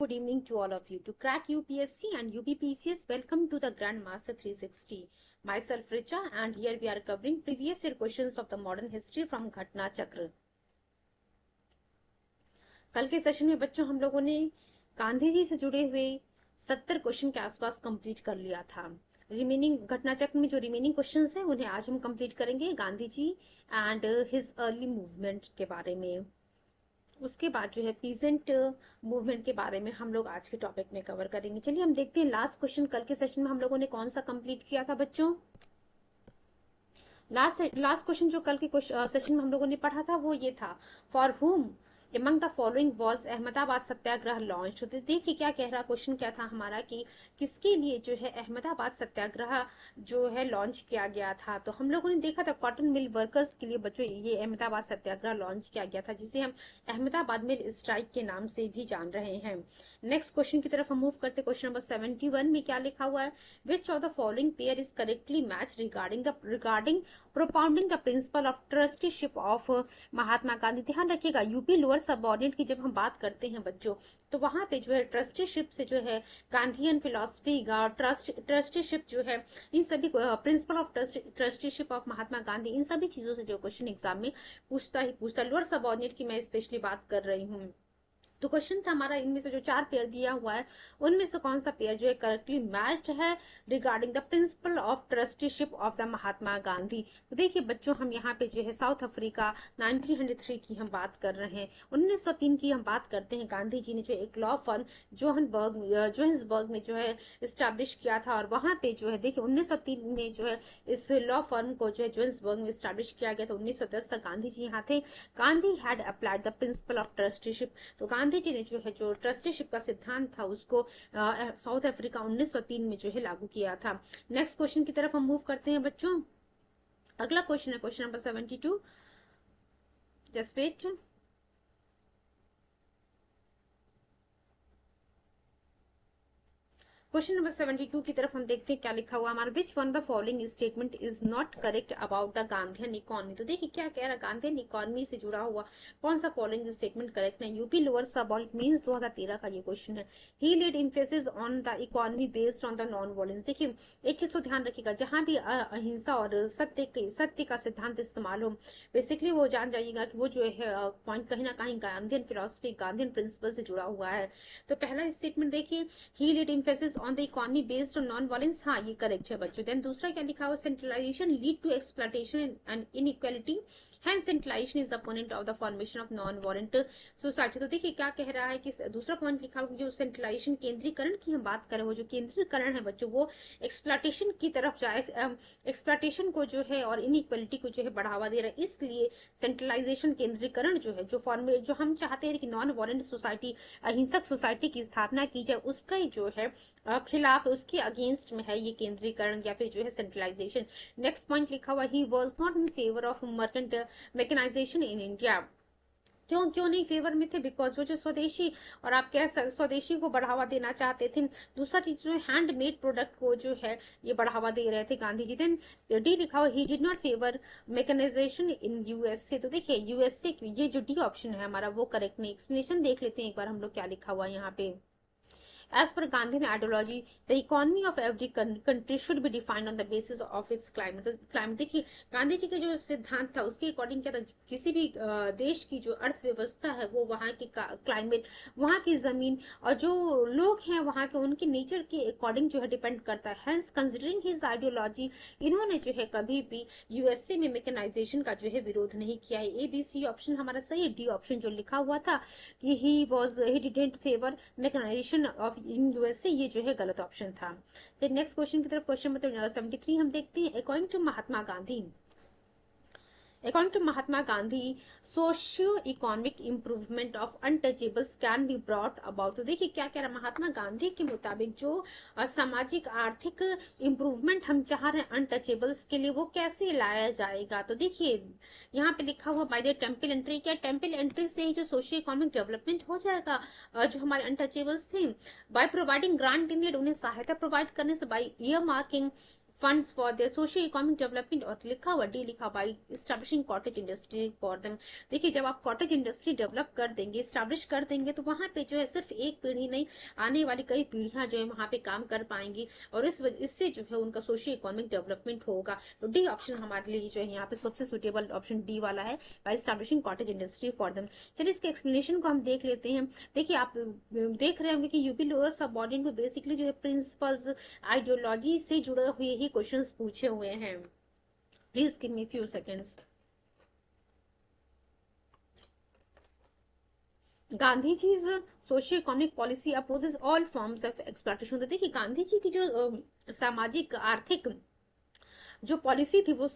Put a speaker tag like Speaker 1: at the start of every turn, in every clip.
Speaker 1: Good evening to all of you. To crack UPSC and UPPCS, welcome to the Grandmaster 360. Myself Richa, and here we are covering previous year questions of the modern history from घटना चक्र. कल के session में बच्चों हम लोगों ने गांधी जी से जुड़े हुए 70 क्वेश्चन के आसपास कंप्लीट कर लिया था. रिमेनिंग घटना चक्र में जो रिमेनिंग क्वेश्चंस हैं उन्हें आज हम कंप्लीट करेंगे Gandhi ji and his early movement के बारे में. उसके बाद जो है प्रेजेंट मूवमेंट के बारे में हम लोग आज के टॉपिक में कवर करेंगे. चलिए हम देखते हैं लास्ट क्वेश्चन कल के सेशन में हम लोगों ने कौन सा कंप्लीट किया था बच्चों. लास्ट क्वेश्चन जो कल के सेशन में हम लोगों ने पढ़ा था वो ये था, फॉर हुम among the following was Ahmedabad Satyagraha launch. तो देखिए क्या कह रहा, क्वेश्चन क्या था हमारा कि किसके लिए जो है अहमदाबाद सत्याग्रह जो है लॉन्च किया गया था. तो हम लोगों ने देखा था कॉटन मिल वर्कर्स के लिए बच्चों ये अहमदाबाद सत्याग्रह लॉन्च किया गया था, जिसे हम अहमदाबाद मिल स्ट्राइक के नाम से भी जान रहे हैं. नेक्स्ट क्वेश्चन की तरफ हम मूव करते. क्वेश्चन नंबर 71 में क्या लिखा हुआ है, which of the following pair is correctly match regarding propounding the principle of trusteeship of Mahatma Gandhi. ध्यान रखिएगा यूपी लोअर सबऑर्डिनेट की जब हम बात करते हैं बच्चों तो वहां पे जो है ट्रस्टीशिप से जो है गांधीयन फिलॉसफी ट्रस्टीशिप जो है इन सभी principal of trusteeship of Mahatma Gandhi इन सभी चीजों से जो क्वेश्चन एग्जाम में पूछता ही पूछता. लोअर सबऑर्डिनेट की मैं स्पेशली बात कर रही हूँ. तो क्वेश्चन था हमारा इनमें से जो 4 पेयर दिया हुआ है उनमें से कौन सा पेयर जो है करेक्टली मैच्ड है regarding the principle of trusteeship of the Mahatma Gandhi. तो देखिए बच्चों हम यहाँ पे जो है साउथ अफ्रीका 1903 की हम बात कर रहे हैं. 1903 की हम बात करते हैं. गांधी जी ने जो एक लॉ फर्म जोहान्सबर्ग में जो है स्टैब्लिश किया था और वहां पे जो है देखिए 1903 में जो है इस लॉ फर्म को जो है जोहान्सबर्ग में स्टैब्लिश किया गया था. 1910 तक गांधी जी यहाँ थे. Gandhi had applied the principle of trusteeship. तो गांधी जी ने जो है जो ट्रस्टीशिप का सिद्धांत था उसको साउथ अफ्रीका 1903 में जो है लागू किया था. नेक्स्ट क्वेश्चन की तरफ हम मूव करते हैं बच्चों. अगला क्वेश्चन है question number 72. Just wait. Question number 72 की तरफ हम देखते हैं क्या लिखा हुआ हमारा, which one the following statement is not correct about the Gandhian economy. तो देखिए क्या कह रहा है, गांधीयन इकोनॉमी से जुड़ा हुआ कौन सा फॉलोइंग स्टेटमेंट करेक्ट है. यूपी लोअर सबऑर्डिनेट मींस 2013 का ये क्वेश्चन है. He led emphasis on the economy based on the non violence. देखिए एक चीज तो ध्यान रखिएगा, जहां भी अहिंसा और सत्य का सिद्धांत इस्तेमाल हो बेसिकली वो जान जाइएगा कि वो जो है पॉइंट कहीं ना कहीं गांधीयन फिलोसफी गांधीयन प्रिंसिपल से जुड़ा हुआ है. तो पहला स्टेटमेंट देखिए, he led emphasis on the economy based on non violence. हाँ ये करेक्ट है बच्चों. देन दूसरा क्या लिखा हुआ, centralization lead to exploitation and inequality, hence centralization is opponent of the formation of non violent society. तो देखिए क्या कह रहा है कि दूसरा पॉइंट लिखा हुआ जो सेंट्रलाइजेशन केंद्रीकरण की हम बात करें, वो जो केंद्रीकरण है बच्चों वो एक्सप्लॉयटेशन की तरफ जाए, एक्सप्लॉयटेशन को जो है और इनइक्वालिटी को जो है बढ़ावा दे रहा है. इसलिए सेंट्रलाइजेशन केंद्रीकरण जो है जो हम चाहते हैं कि नॉन वायलेंट सोसाइटी अहिंसक सोसाइटी की स्थापना की जाए उसका ही जो है खिलाफ उसके अगेंस्ट में है ये केंद्रीकरण या फिर जो है सेंट्रलाइजेशन. नेक्स्ट पॉइंट लिखा हुआ, he was not in favour of mercantile mechanization in India. क्यों नहीं फेवर में थे, बिकॉज वो जो स्वदेशी और आप कह सकते स्वदेशी को बढ़ावा देना चाहते थे. दूसरा चीज जो हैंडमेड प्रोडक्ट को जो है ये बढ़ावा दे रहे थे गांधी जी. देन डी लिखा हुआ, he did not favour mechanization in USA. तो देखिए यूएसए ये जो डी ऑप्शन है हमारा वो करेक्ट नहीं. एक्सप्लेनेशन देख लेते हैं एक बार हम लोग क्या लिखा हुआ है यहाँ पे. As per Gandhian ideology, the economy of every country should be defined on the basis of its climate. देखिए गांधी जी का जो सिद्धांत था उसके अकॉर्डिंग क्या था, किसी भी देश की जो अर्थव्यवस्था है वो वहाँ की क्लाइमेट, वहाँ की जमीन और जो लोग हैं वहाँ के उनके नेचर के अकॉर्डिंग जो है डिपेंड करता है. हेंस कंसिडरिंग हिज आइडियोलॉजी इन्होंने जो है कभी भी यूएसए में मैकेनाइजेशन का जो है विरोध नहीं किया है. ABC ऑप्शन हमारा सही है. डी ऑप्शन जो लिखा हुआ था कि he didn't favour mechanization of in USA ये जो है गलत ऑप्शन था. चलिए नेक्स्ट क्वेश्चन की तरफ. क्वेश्चन नंबर 73 हम देखते हैं. According to Mahatma Gandhi, According to Mahatma Gandhi, socio-economic improvement of untouchables can be brought about. तो देखिए क्या कह रहा है महात्मा गांधी के मुताबिक जो सामाजिक आर्थिक इम्प्रूवमेंट हम चाह रहे हैं अनटचेबल्स के लिए वो कैसे लाया जाएगा. तो देखिए यहाँ पे लिखा हुआ बाय द टेम्पल एंट्री. क्या टेम्पल एंट्री से ही जो सोशियो इकोनॉमिक डेवलपमेंट हो जाएगा जो हमारे अनटचेबल्स थे. By providing grant in need, उन्हें सहायता प्रोवाइड करने से. By year marking funds for their socio economic development, और लिखा हुआ डी लिखा by establishing cottage industry for them. देखिए जब आप कॉटेज इंडस्ट्री डेवलप कर देंगे, स्टैब्लिश कर देंगे, तो वहां पे जो है सिर्फ एक पीढ़ी नहीं, आने वाली कई पीढ़ियां जो है वहां पे काम कर पाएंगी, और इससे जो है उनका सोशियो इकोनॉमिक डेवलपमेंट होगा। तो डी ऑप्शन हमारे लिए जो है यहाँ पे सबसे सुटेबल ऑप्शन डी वाला है, by establishing cottage industry for them. चलिए इसके एक्सप्लेनेशन को हम देख लेते हैं। देखिए आप देख रहे होंगे कि यूपी लोअर सबऑर्डिनेट में बेसिकली जो है प्रिंसिपल्स, आइडियोलॉजी से जुड़े हुए ही क्वेश्चंस पूछे हुए हैं। Please give me few seconds. Gandhi ji socio economic policy opposes all forms of exploitation. तो देखिए गांधी जी की जो सामाजिक आर्थिक जो पॉलिसी थी वो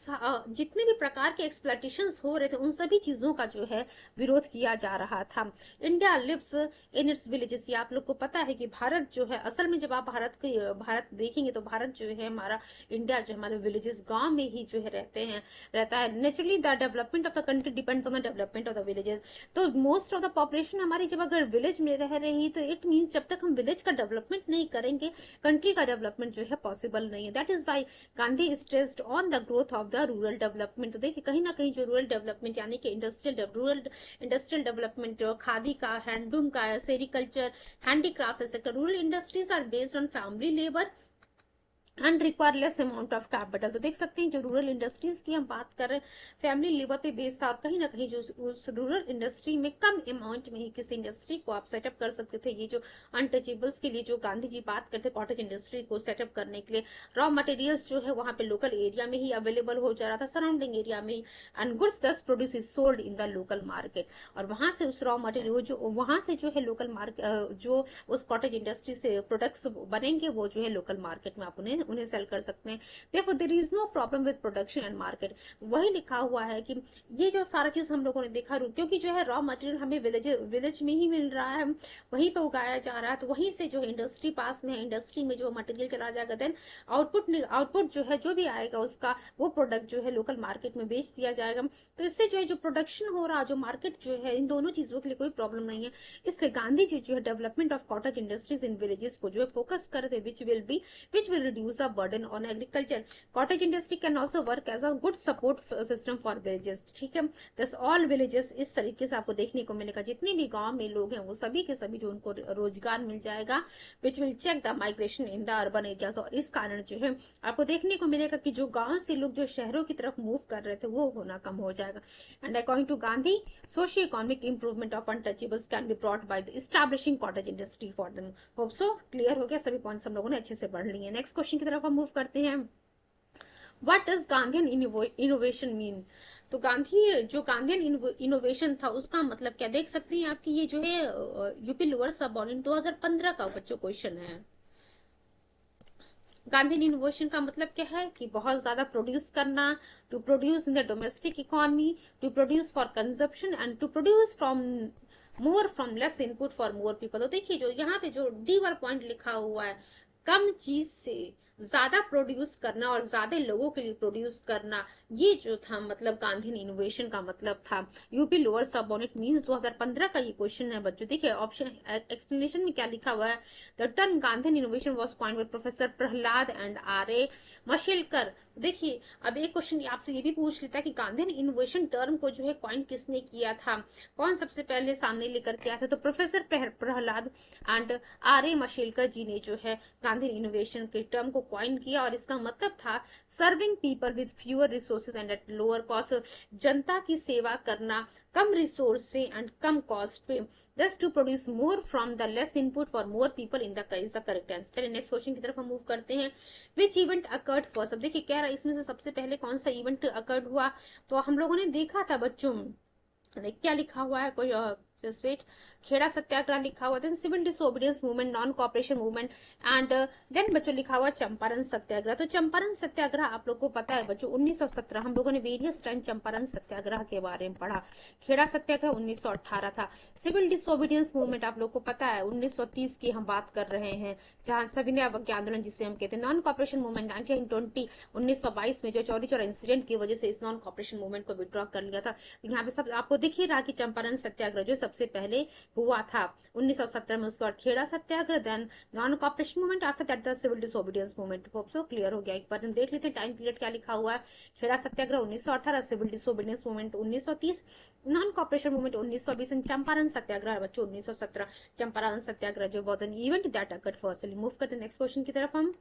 Speaker 1: जितने भी प्रकार के एक्सप्लॉयटेशन हो रहे थे उन सभी चीजों का जो है विरोध किया जा रहा था। India lives in its villages, ये आप लोग को पता है कि भारत जो है, असल में जब आप भारत देखेंगे तो भारत जो है हमारा, इंडिया जो हमारे विलेजेस गांव में ही जो है रहता है। Naturally the development of the country depends on the development of the villages. तो मोस्ट ऑफ द पॉपुलेशन हमारी जब अगर विलेज में रह रही तो इट मीन्स जब तक हम विलेज का डेवलपमेंट नहीं करेंगे, कंट्री का डेवलपमेंट जो है पॉसिबल नहीं है। That is why Gandhi stressed on the growth of the rural development. तो देखिए कहीं ना कहीं जो रूरल डेवलपमेंट यानी कि रूरल इंडस्ट्रियल डेवलपमेंट, खादी का, हैंडलूम का, sericulture, handicraft sector, rural industries are based on family labour and require less amount of capital. तो देख सकते हैं जो रूरल इंडस्ट्रीज की हम बात कर रहे हैं, फैमिली लेबर पे बेस्ड था, और कहीं ना कहीं जो उस रूरल इंडस्ट्री में कम अमाउंट में ही किसी इंडस्ट्री को आप सेटअप कर सकते थे। ये जो अनटचेबल्स के लिए जो गांधी जी बात करते कॉटेज इंडस्ट्री को सेटअप करने के लिए, रॉ मटेरियल्स जो है वहां पे लोकल एरिया में ही अवेलेबल हो जा रहा था, सराउंडिंग एरिया में ही, एंड गुड्स दस produce is sold in the local market. और वहां से उस रॉ मटेरियल जो वहां से जो है लोकल मार्केट, जो उस कॉटेज इंडस्ट्री से प्रोडक्ट्स बनेंगे वो जो है लोकल मार्केट में आप उन्हें सेल कर सकते हैं। Therefore, there is no problem with production and market। वही लिखा हुआ है कि ये जो सारा चीज हम लोगों ने देखा, क्योंकि जो है रॉ मटेरियल हमें विलेज में ही मिल रहा है, वहीं पे उगाया जा रहा है, तो वहीं से जो है इंडस्ट्री पास में है, इंडस्ट्री में जो मटेरियल चला जाएगा, देन आउटपुट जो है जो भी आएगा उसका वो प्रोडक्ट जो है लोकल मार्केट में बेच दिया जाएगा। तो इससे जो है जो प्रोडक्शन हो रहा, जो मार्केट जो है, इन दोनों चीजों के लिए कोई प्रॉब्लम नहीं है। इसलिए गांधी जी जो है development of cottage industries in villages को जो है फोकस करते, which will reduce the burden on agriculture. Cottage industry can also work as a good support system for villages. ठीक है, दस ऑल विलेजेस इस तरीके से आपको देखने को मिलेगा, जितने भी गांव में लोग हैं वो सभी के सभी जो उनको रोजगार मिल जाएगा, which will check the migration in the urban areas. और इस कारण जो है आपको देखने को मिलेगा कि जो गांव से लोग जो शहरों की तरफ मूव कर रहे थे वो होना कम हो जाएगा। And according to Gandhi, socio economic improvement of untouchables can be brought by the establishing cottage industry for them. Hope so clear हो गया, सभी पॉइंट्स हम लोगों ने अच्छे से पढ़ लिए। नेक्स्ट क्वेश्चन की तरफ हम मूव करते हैं। What does Gandhian innovation mean? तो गांधीयन इनोवेशन था उसका मतलब क्या, देख सकते हैं आपकी ये जो है यूपी लोअर सबऑर्डिनेट 2015 का बच्चों क्वेश्चन है। गांधीयन इनोवेशन का मतलब क्या है कि बहुत ज्यादा प्रोड्यूस करना, to produce in the domestic economy, to produce for consumption and to produce more from less input for more people. तो देखिए जो यहाँ पे जो डी वाला पॉइंट लिखा हुआ है, कम चीज से ज्यादा प्रोड्यूस करना और ज्यादा लोगों के लिए प्रोड्यूस करना, ये जो था मतलब गांधीयन इनोवेशन का मतलब था। यूपी लोअर सबऑर्डिनेट मींस 2015 का ये क्वेश्चन है बच्चों। देखिए ऑप्शन एक्सप्लेनेशन में क्या लिखा हुआ है, the term Gandhian innovation was coined by professor Prahlad and R A. Mashelkar. देखिए अब एक क्वेश्चन आपसे ये भी पूछ लेता है कि गांधीयन इनोवेशन टर्म को जो है कॉइन किसने किया था, कौन सबसे पहले सामने लेकर के आया था? तो professor Prahlad and R A. Mashelkar ji ने जो है गांधीयन इनोवेशन के टर्म को कॉइन किया, और इसका मतलब था serving people with fewer resources and at lower cost. जनता की सेवा करना कम रिसोर्स से एंड कम कॉस्ट पे, thus to produce more from the less input for more people in the correct answer. चलिए नेक्स्ट क्वेश्चन की तरफ हम मूव करते हैं। Which event occurred first? अब देखिए क्या रहा इसमें से सबसे पहले कौन सा इवेंट अकर्ड हुआ, तो हम लोगों ने देखा था बच्चों, क्या लिखा हुआ है, कोई जस्ट वेट, खेड़ा सत्याग्रह लिखा हुआ, then civil disobedience movement, non cooperation movement, and then बच्चों लिखा हुआ चंपारण सत्याग्रह। तो चंपारण सत्याग्रह आप लोग को पता है बच्चों 1917, हम लोगों ने वेरियस टाइम चंपारण सत्याग्रह के बारे में पढ़ा। खेड़ा सत्याग्रह 1918 था। सिविल डिसोबीडियंस मूवमेंट आप लोग को पता है 1930 की हम बात कर रहे हैं, जहां सविनय अवज्ञा आंदोलन जिसे हम कहते हैं। नॉन कॉपरेशन मूवमेंट 1922 में जो चौरी चौरा इंसिडेंट की वजह से इस नॉन कॉपरेशन मूवमेंट को विड्रॉ कर लिया था। यहाँ पे सब आपको दिख ही रहा कि चंपारण सत्याग्रह जो सबसे सबसे पहले हुआ था 1917 में, उसके बाद Kheda Satyagraha, then non cooperation movement, after that the civil disobedience movement. Hope so clear हो गया। एक बार देख लेते हैं टाइम पीरियड क्या लिखा हुआ है। Kheda Satyagraha 1918, civil disobedience movement 1930, non cooperation movement 1920 and Champaran Satyagraha बच्चों 1917। चंपारण सत्याग्रह जो was an event that occurred first. Move करते हैं नेक्स्ट क्वेश्चन की तरफ हम।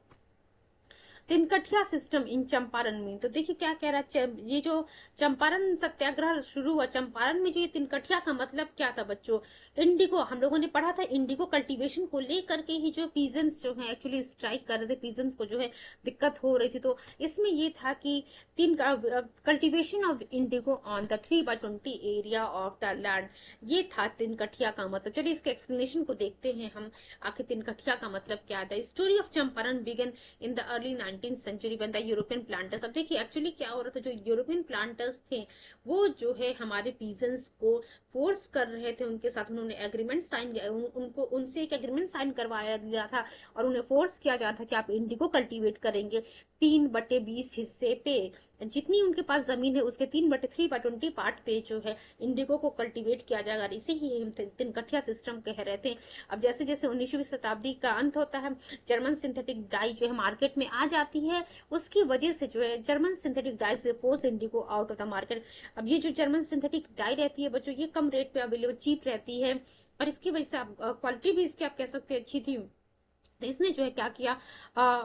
Speaker 1: तिनकठिया सिस्टम इन चंपारण में, तो देखिए क्या कह रहा है, ये जो चंपारण सत्याग्रह शुरू हुआ चंपारण में, जो ये तिनकठिया का मतलब क्या था बच्चों, इंडिगो, हम लोगों ने पढ़ा था इंडिगो कल्टीवेशन को लेकर के ही जो पीजेंट्स जो है एक्चुअली स्ट्राइक कर रहे थे, पीजेंट्स को जो है दिक्कत हो रही थी। तो इसमें ये था कि तीन cultivation of Indigo on the 3/20 area of the land, ये था तिनकठिया का मतलब। चलिए इसके एक्सप्लेनेशन को देखते हैं हम, आखिर तिनकठिया का मतलब क्या था। Story of Champaran began in the early 19th century when the European planters, अब देखिए एक्चुअली क्या हो रहा था, जो यूरोपियन प्लांटर्स थे वो जो है हमारे पीजेंट्स को फोर्स कर रहे थे, उनके साथ उन्होंने एग्रीमेंट साइन, उनको उनसे एक एग्रीमेंट साइन करवाया गया था और उन्हें फोर्स किया जा रहा था कि आप इंडिगो कल्टीवेट करेंगे 3/20 हिस्से पे, जितनी उनके पास जमीन है उसके 3/3/20 पार्ट पे जो है इंडिगो को कल्टीवेट किया जाएगा। इसे ही हम तिनकठिया सिस्टम कह रहे थे। अब जैसे जैसे 19वीं शताब्दी का अंत होता है, जर्मन सिंथेटिक डाई जो है मार्केट में आ जाती है, उसकी वजह से जो है जर्मन सिंथेटिक डाई से force indigo out of the market. अब ये जो जर्मन सिंथेटिक डाई रहती है बच्चों, ये कम रेट पे अवेलेबल, चीप रहती है और इसकी वजह से आप क्वालिटी भी इसकी आप कह सकते हैं अच्छी थी। तो इसने जो है क्या किया,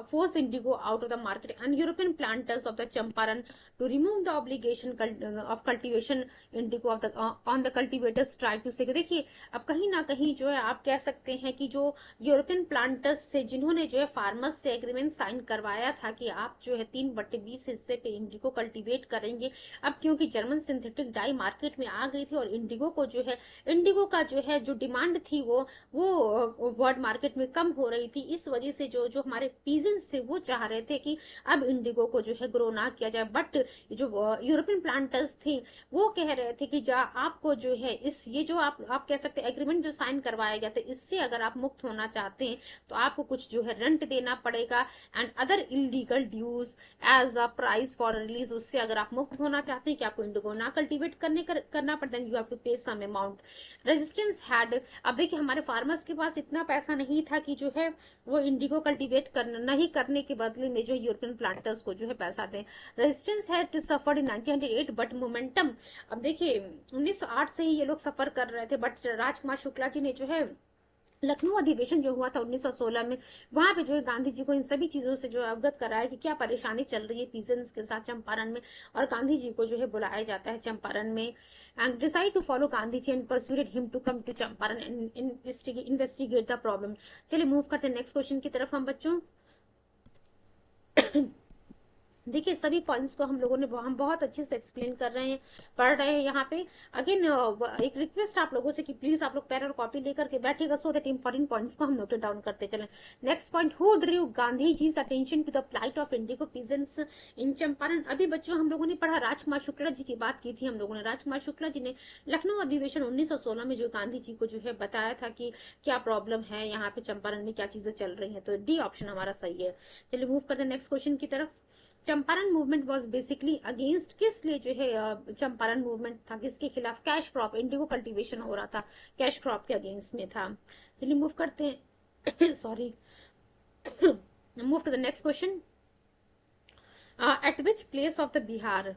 Speaker 1: force indigo out of the market and European planters of the Champaran to remove the obligation of cultivation indigo of the on the cultivators try to say. देखिए अब कहीं ना कहीं जो है आप कह सकते हैं कि जो यूरोपियन प्लांटर्स से जिन्होंने जो है फार्मर्स से एग्रीमेंट साइन करवाया था कि आप जो है 3/20 हिस्से पे इंडिगो कल्टीवेट करेंगे, अब क्योंकि जर्मन सिंथेटिक डाई मार्केट में आ गई थी और इंडिगो को जो है इंडिगो का जो है जो डिमांड थी वो वर्ल्ड मार्केट में कम हो रही थी, इस वजह से जो जो हमारे पीजेंट्स थे वो चाह रहे थे कि अब इंडिगो को जो है ग्रो ना किया जाए। बट जो यूरोपियन प्लांटर्स थे वो कह रहे थे कि जा आपको जो है इस ये जो आप कह सकते हैं एग्रीमेंट जो साइन करवाया गया था, इससे अगर आप मुक्त होना चाहते हैं तो आपको कुछ जो है रेंट देना पड़ेगा and other illegal dues as a price for release. उससे अगर आप मुक्त होना चाहते हैं कि आपको इंडिगो ना कल्टीवेट करना पड़ता है, यू हैव टू पे सम अमाउंट। रेजिस्टेंस हैड, अब देखिए हमारे फार्मर्स के पास इतना पैसा नहीं था कि जो है वो इंडिगो कल्टीवेट करना नहीं करने के बदले में जो यूरोपियन प्लांटर्स को जो है पैसा दें। Resistance had suffered in 1908 but momentum, अब देखिए 1908 से ही ये लोग सफर कर रहे थे, बट राजकुमार शुक्ला जी ने जो है लखनऊ अधिवेशन जो हुआ था 1916 में, वहां पे जो है गांधी जी को इन सभी चीजों से जो अवगत कराया कि क्या परेशानी चल रही है पीजेंट्स के साथ चंपारण में, और गांधी जी को जो है बुलाया जाता है चंपारण में and decide to follow Gandhi ji and persuaded him to come to Champaran and investigate the problem. चलिए मूव करते हैं नेक्स्ट क्वेश्चन की तरफ हम बच्चों। देखिए सभी पॉइंट्स को हम लोगों ने हम बहुत अच्छे से एक्सप्लेन कर रहे हैं, पढ़ रहे हैं यहाँ पे। अगेन एक रिक्वेस्ट आप लोगों से कि प्लीज आप लोग पेन और कॉपी लेकर के बैठेगा सो दैट इंपॉर्टेंट पॉइंट्स को हम नोट डाउन करते चलें। Next point, who drew Gandhi ji attention to the plight of indigo peasants in Champaran. अभी बच्चों हम लोगों ने पढ़ा, राजकुमार शुक्ला जी की बात की थी हम लोगों ने। राजकुमार शुक्ला जी ने लखनऊ अधिवेशन 1916 में जो गांधी जी को जो है बताया था कि क्या प्रॉब्लम है यहाँ पे चंपारण में, क्या चीजें चल रही है, तो डी ऑप्शन हमारा सही है। चलिए मूव करते हैं नेक्स्ट क्वेश्चन की तरफ। Champaran movement was basically against, किस लिए जो है चंपारण मूवमेंट था, किसके खिलाफ, कैश क्रॉप, इंडिगो कल्टीवेशन हो रहा था, कैश क्रॉप के अगेंस्ट में था। चलिए मूव करते हैं sorry move to the next question. At which place of the Bihar,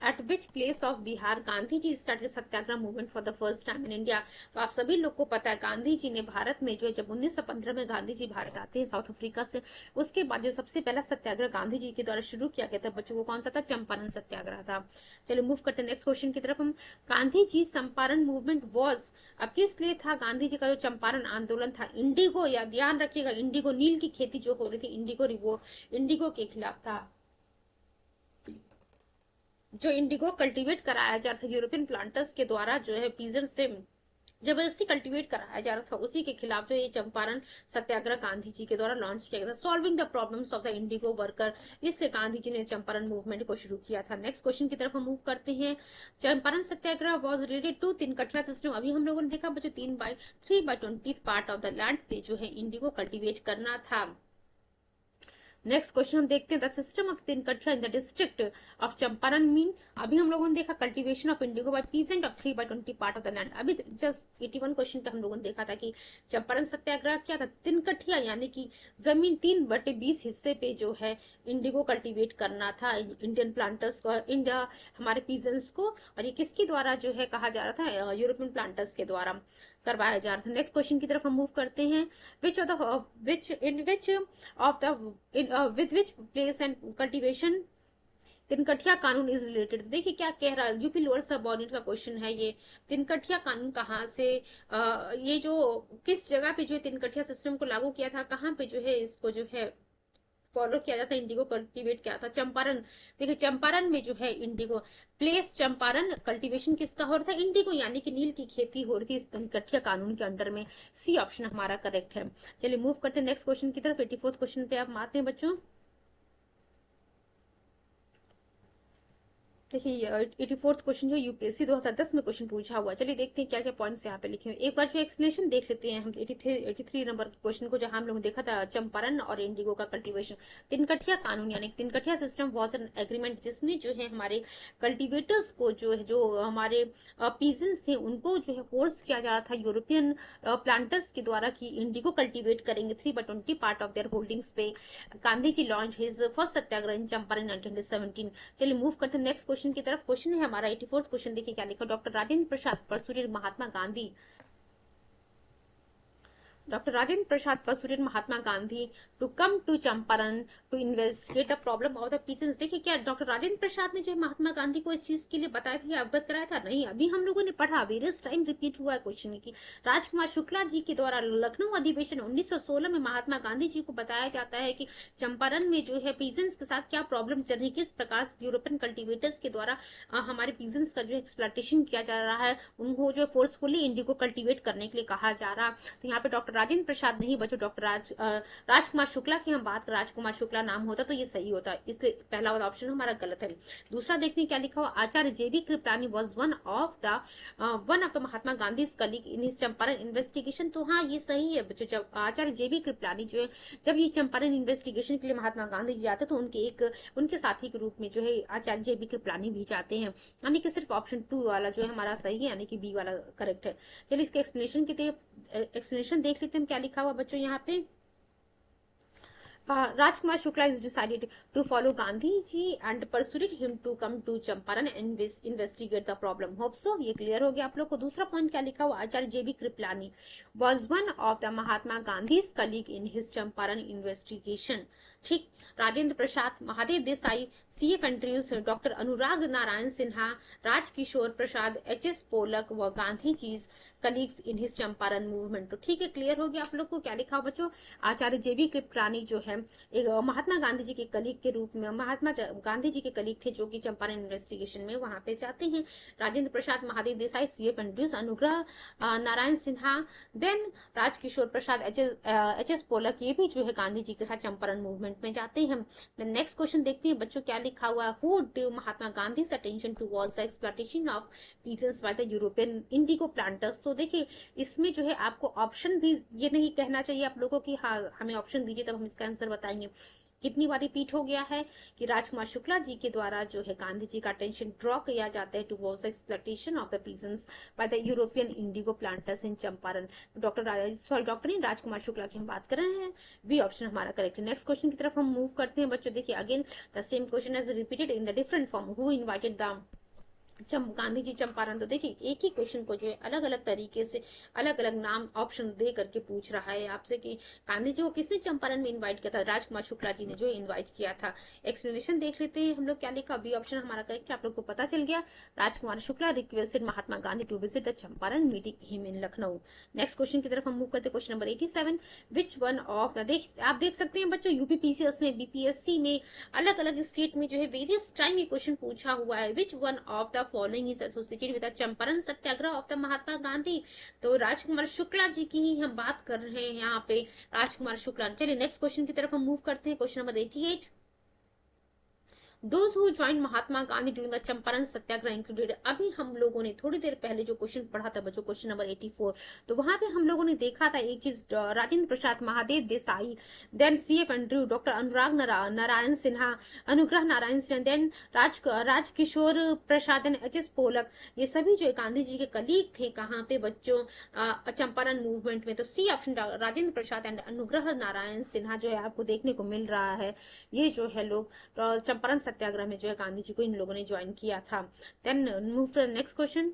Speaker 1: at which place of Bihar Gandhi ji started satyagraha movement for the first time in India. तो आप सभी लोग को पता है गांधी जी ने भारत में जो है जब 1915 में गांधी जी भारत आते हैं साउथ अफ्रीका से, उसके बाद जो सबसे पहला सत्याग्रह गांधी जी के द्वारा शुरू किया गया था बच्चों, वो कौन सा था, चंपारण सत्याग्रह था। चलिए मूव करते हैं नेक्स्ट क्वेश्चन की तरफ हम। गांधी जी चंपारण मूवमेंट वॉज, अब किस लिए था गांधी जी का जो चंपारण आंदोलन था, इंडिगो, या ध्यान रखिएगा इंडिगो, नील की खेती जो हो रही थी, इंडिगो के खिलाफ था। जो इंडिगो कल्टीवेट कराया जा रहा था यूरोपियन प्लांटर्स के द्वारा, जो है पीजेंट से जबरदस्ती कल्टीवेट कराया जा रहा था, उसी के खिलाफ जो ये चंपारण सत्याग्रह गांधी जी के द्वारा लॉन्च किया गया था, solving the problems of the Indigo worker, इसलिए गांधी जी ने चंपारण मूवमेंट को शुरू किया था। नेक्स्ट क्वेश्चन की तरफ हम मूव करते हैं। Champaran Satyagraha was related to Tinkathia system. अभी हम लोगों ने देखा बच्चों 3/3/20 पार्ट ऑफ द लैंड पे जो है इंडिगो कल्टीवेट करना था। नेक्स्ट क्वेश्चन हम देखते हैं, the system of tinkathia in the district of Champaran mean. अभी हम लोगों ने देखा cultivation of indigo by peasant of 3/20 part of the land. अभी जस्ट 81 क्वेश्चन पे हम लोगों ने देखा था कि चंपारण सत्याग्रह क्या था, तिनकठिया यानी कि जमीन 3/20 हिस्से पे जो है इंडिगो कल्टीवेट करना था इंडियन प्लांटर्स को, इंडिया हमारे पीजेंट्स को, और ये किसके द्वारा जो है कहा जा रहा था, यूरोपियन प्लांटर्स के द्वारा करवाया जा रहा था। नेक्स्ट क्वेश्चन की तरफ हम मूव करते हैं, विच of the which in which of the with which place and cultivation तिनकठिया कानून इज रिलेटेड। तो देखिए क्या कह रहा है, यूपी लोअर सब ऑर्डिनेट का क्वेश्चन है ये। तिनकठिया कानून कहाँ से, ये जो किस जगह पे जो है तिनकठिया सिस्टम को लागू किया था, कहाँ पे जो है इसको जो है फॉलो किया जाता है, इंडिगो कल्टीवेट किया था, चंपारण। देखिए चंपारण में जो है इंडिगो प्लेस, चंपारण कल्टीवेशन किसका हो रहा था, इंडिगो यानी कि नील की खेती हो रही थी इस तिनकठिया कानून के अंडर में। सी ऑप्शन हमारा करेक्ट है। चलिए मूव करते हैं नेक्स्ट क्वेश्चन की तरफ। 84th क्वेश्चन पे आप आते हैं बच्चों। देखिए 84th क्वेश्चन जो यूपीएससी 2010 में क्वेश्चन पूछा हुआ। चलिए देखते हैं क्या क्या पॉइंट्स यहाँ पे लिखे हुए। एक बार जो एक्सप्लेनेशन देख लेते हैं हम 83 नंबर के क्वेश्चन को, जहां हम लोग देखा था चंपारण और इंडिगो का कल्टीवेशन। तिनकठिया कानून यानी तिनकठिया सिस्टम वाज एन एग्रीमेंट, जिसमें जो है हमारे कल्टीवेटर्स को जो है, जो हमारे पीजेंट्स थे, उनको जो है फोर्स किया जा रहा था यूरोपियन प्लांटर्स के द्वारा कि इंडिगो कल्टीवेट करेंगे 3/20 पार्ट ऑफ देयर होल्डिंग्स पे। Gandhi ji launch his first Satyagraha in Champaran 1917। चलिए मूव करते हैं नेक्स्ट क्वेश्चन की तरफ। क्वेश्चन है हमारा 84th क्वेश्चन, देखिए क्या लिखा, doctor Rajendra Prasad persuaded Mahatma Gandhi, doctor Rajendra Prasad persuaded Mahatma Gandhi to come to Champaran to investigate the problem of the peasants. देखिए क्या डॉक्टर राजेंद्र प्रसाद ने जो है महात्मा गांधी को इस चीज के लिए बताया था, अवगत कराया था, नहीं, अभी हम लोगों ने पढ़ा, वेरियस टाइम रिपीट हुआ है क्वेश्चन की। राजकुमार शुक्ला जी के द्वारा लखनऊ अधिवेशन 1916 में महात्मा गांधी जी को बताया जाता है कि चंपारण में जो है पीजेंट्स के साथ क्या प्रॉब्लम चल रही है, किस प्रकार यूरोपियन कल्टीवेटर्स के द्वारा हमारे पीजेंट्स का जो एक्सप्लॉयटेशन किया जा रहा है, उनको जो फोर्सफुली इंडिगो कल्टीवेट करने के लिए कहा जा रहा। तो यहाँ पे डॉक्टर राजेंद्र प्रसाद नहीं बच्चों, डॉक्टर राजकुमार शुक्ला की हम बात करें, राजकुमार शुक्ला नाम होता तो ये सही होता, इसलिए पहला वाला ऑप्शन हमारा गलत है। दूसरा देखते हैं क्या लिखा हुआ, Acharya J B Kripalani was one of the Mahatma Gandhi colleague in his Champaran investigation. तो हाँ ये सही है बच्चों, जब आचार्य जेबी कृपलानी जो है, जब ये चंपारण इन्वेस्टिगेशन के लिए महात्मा गांधी जी आते तो उनके साथी के रूप में जो है आचार्य जेबी कृपलानी भी जाते हैं, यानी कि सिर्फ ऑप्शन 2 वाला जो है हमारा सही है, यानी कि बी वाला करेक्ट है। चलिए इसके एक्सप्लेनेशन देख लेते हैं क्या लिखा हुआ बच्चों यहाँ पे। Rajkumar Shukla is decided to follow Gandhi ji and persuaded him to come to Champaran and investigate the problem. Hope so ये क्लियर हो गया आप लोग को। दूसरा पॉइंट क्या लिखा हुआ, Acharya J B Kripalani was one of the Mahatma Gandhi's colleague in his Champaran investigation. ठीक, Rajendra Prasad, Mahadev Desai, CF Andrews, doctor Anurag Narayan Sinha, Rajkishore Prasad, HS Polak व Gandhi ji colleagues in his Champaran movement. तो ठीक है क्लियर हो गया आप लोग को। क्या लिखा बच्चों, आचार्य जेबी कृपलानी जो है एक महात्मा गांधी जी के कलीग के रूप में, महात्मा गांधी जी के कलीग थे जो कि चंपारण इन्वेस्टिगेशन में वहां पे जाते हैं। राजेंद्र प्रसाद, महादेव देसाई, CF एंड्रयूज, अनुग्रह Narayan Sinha, then Rajkishore Prasad, HS Polak, ये भी जो है गांधी जी के साथ चंपारण मूवमेंट में जाते हैं। नेक्स्ट क्वेश्चन देखते हैं बच्चों क्या लिखा हुआ, who Drew Mahatma Gandhi attention towards the exploitation of peasants by the European indigo planters. तो देखिए इसमें जो है आपको ऑप्शन भी ये नहीं कहना चाहिए आप लोगों की, हाँ हमें ऑप्शन दीजिए तब हम इसका आंसर बताएंगे। कितनी बार रिपीट हो गया है कि राजकुमार शुक्ला जी के द्वारा जो है गांधी जी का अटेंशन ड्रॉ किया जाता है towards exploitation of the peasants by the European indigo planters in Champaran. Doctor Rajkumar Shukla की हम बात कर रहे हैं, बी ऑप्शन हमारा करेक्ट है। नेक्स्ट क्वेश्चन की तरफ हम मूव करते हैं बच्चों। देखिए again the same question is repeated in the different form, who invited the Gandhi ji Champaran. तो देखिए एक ही क्वेश्चन को जो है अलग अलग तरीके से अलग अलग नाम ऑप्शन दे करके पूछ रहा है आपसे कि गांधी जी को किसने चंपारण में इनवाइट किया था, राजकुमार शुक्ला जी ने जो इनवाइट किया था। एक्सप्लेनेशन देख लेते हैं हम लोग क्या लिखा, बी ऑप्शन हमारा करेक्ट है, आप लोग को पता चल गया। Rajkumar Shukla requested Mahatma Gandhi to visit the Champaran meeting him in Lucknow. Next question की तरफ हम मूव करते हैं, question number 87, which one of आप देख सकते हैं बच्चों यूपीपीसीएस में, बीपीएससी में अलग अलग स्टेट में जो है वेरियस टाइम ये क्वेश्चन पूछा हुआ है, which one of the following is associated with the Champaran Satyagraha of the Mahatma Gandhi. तो राजकुमार शुक्ला जी की ही हम बात कर रहे हैं यहाँ पे, राजकुमार शुक्ला। चलिए नेक्स्ट क्वेश्चन की तरफ हम मूव करते हैं, question number 88, those who join Mahatma Gandhi during the Champaran Satyagraha included. अभी हम लोगों ने थोड़ी देर पहले जो क्वेश्चन पढ़ा था बच्चों, क्वेश्चन नंबर 84, तो वहां पे हम लोगों ने देखा था एक चीज, Rajendra Prasad, Mahadev Desai, then CF Andrew, doctor Anurag Narayan Sinha, Anugrah Narayan Sinha, then Rajkishore Prasad, then HS Polak, ये सभी जो गांधी जी के कलीग थे कहाँ पे बच्चों, चंपारण मूवमेंट में। तो C option Rajendra Prasad and Anugrah Narayan Sinha जो है आपको देखने को मिल रहा है, ये जो है लोग चंपारण सत्याग्रह में जो है गांधी जी को इन लोगों ने ज्वाइन किया था। Then move to the next question,